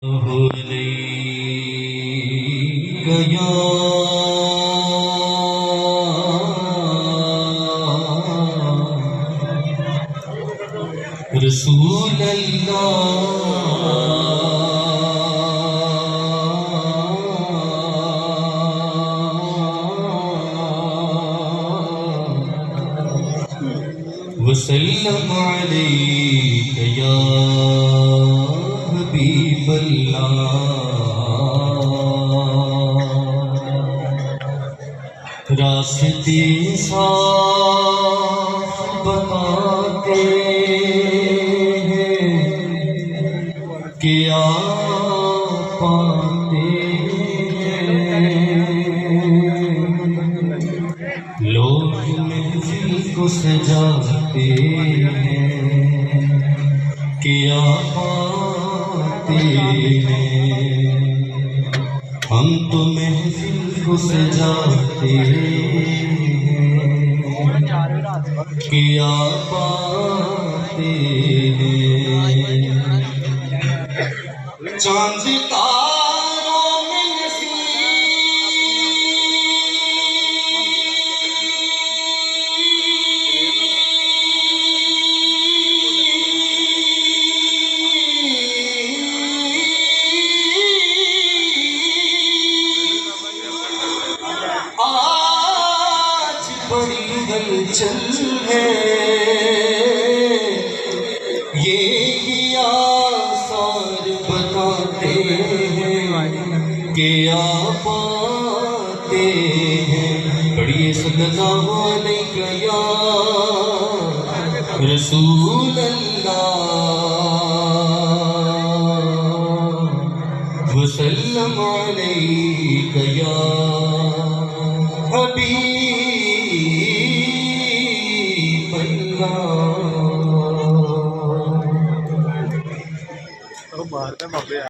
یا رسول وسلم علیک یا حبیب اللہ، راستے صاف بتاتے ہیں کہ آپ پاتے ہیں، لوگ محفل کو سجاتے ہیں کہ آپ آتے ہیں، ہم تو محفل کو سجاتے ہیں کہ آپ آتے ہیں، چاند تاروں میں آج بڑی ہلچل ہے، یہ آثار بتاتے ہیں کہ آپ آتے ہیں، پڑھیے صلی اللہ علیہ یا رسول اللہ، وسلم علیک یا حبیب اللہ۔